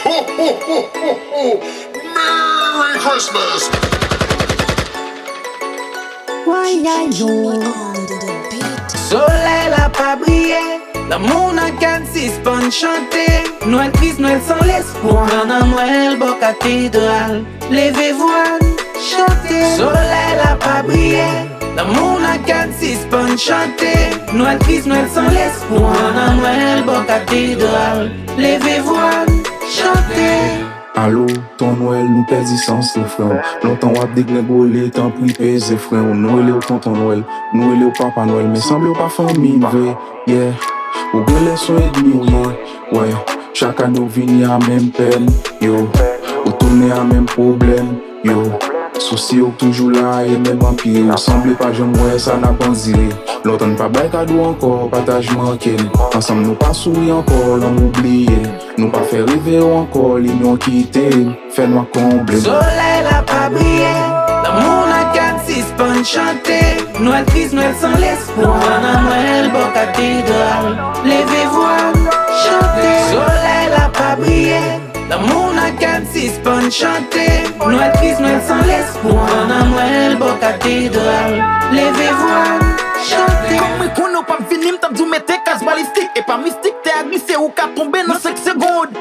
Merry Christmas! Soleil a pas brillé, l'amour n'a qu'à suspendre chanter. Noël triste, Noël sans l'espoir. Dans Noël, beau cathédrale, levez-vous à chanter. Soleil a pas brillé, l'amour n'a qu'à suspendre chanter. Noël triste, Noël sans l'espoir. Dans Noël, beau cathédrale, levez-vous à chanter. Allô, ton Noël nous perdit sens le frère. Longtemps wap déglengolé, tant pris pèse frère. Nous est au tonton Noël, nous est au papa Noël. Mais semble pas famille vrai, yeah. Ou bien les soins et demi, ouais. Chaque année nous vini à même peine, yo. Ou tourner à même problème, yo. Souci ou toujours là et même empiré. Ou semble pas jamais ouais, ça n'a pas ziré. Longtemps pas bail cadeau encore, partage manqué. Ensemble nous pas souri encore, l'on oublié. Nous pas fait rêver encore, l'union quitté. Fais-nous combler. Soleil a pas brillé, l'amour n'a qu'à suspendre chanter. Noël triste, Noël sans l'espoir. Dans Noël, beau cathédrale, levez-vous à chanter. Soleil a pas brillé, l'amour n'a qu'à suspendre chanter. Noël triste, Noël sans l'espoir. Dans Noël, beau cathédrale, levez-vous à chanter. Comme qu'on n'a pas fini, m't'a dit mettez casse balistique. Et pas mystique, t'es à glisser ou qu'à tomber dans 5 secondes.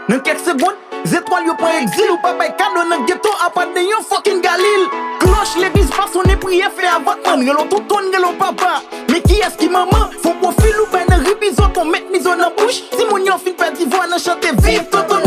Dans quelques secondes, les étoiles yo pas exil ou pas bay cadeau dans ghetto à pas de yon fucking Galil. Cloche l'église passe on est prié fait avant man, relon tonton, relon papa. Mais qui est-ce qui maman? Faut profil ou ben ribizo ton met miso dans bouche. Si mon yon fin perdre voix dans chanter vive tonton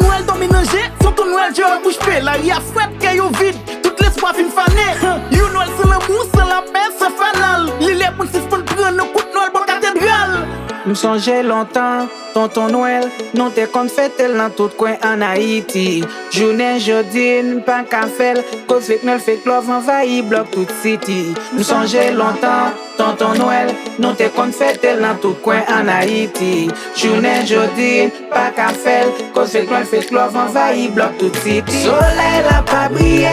Noël dominanger, tonton Noël je la bouche paix. La ria fouette que yo vide, toute l'espoir fin fané. You Noël c'est l'amour, c'est la paix, c'est fanal. L'île pour si font prendre nos coups de Noël pour cathédrale. Nous songeons longtemps, tonton Noël, nous te compte fêtel dans tout coin en Haïti. Journée jodi, pas qu'à faire, cause fake Noël, fake love envahit bloc toute city. Nous songeons longtemps, tonton Noël, nous te compte fêtel dans tout coin en Haïti. Journée jodi, pas qu'à faire, cause fake Noël, fake love envahit bloc toute city. Soleil a pas brillé,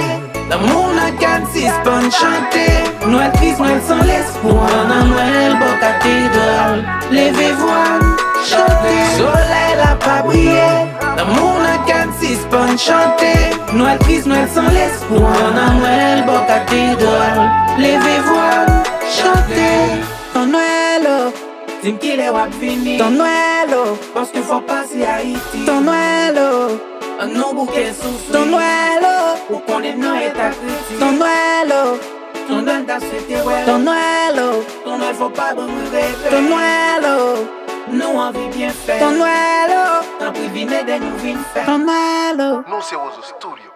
l'amour n'a qu'à suspendre chanter. Noël triste, Noël sans l'espoir. Dans Noël, beau cathédrale, levez-vous à chanter. Soleil a pas brillé, l'amour n'a qu'à suspendre chanter. Noël triste, Noël sans l'espoir. Dans Noël, beau cathédrale, levez-vous à chanter. Ton Noël, oh, dis-moi qu'il est wap fini. Ton Noël, oh, parce qu'il faut passer à Haïti. Ton Noël, oh, un non bouquet souffle. Ton Noël, oh, pour qu'on est non et ta critique. Ton Noël, oh, ton Noël t'a souhaité ouais. Ton Noël, oh, ton Noël faut pas brûler. Ton Noël, oh, nous envie bien faire. Ton Noël, oh, t'en prie venez de nous vine faire. Ton Noël, oh. Non, c'est Ozo Studio.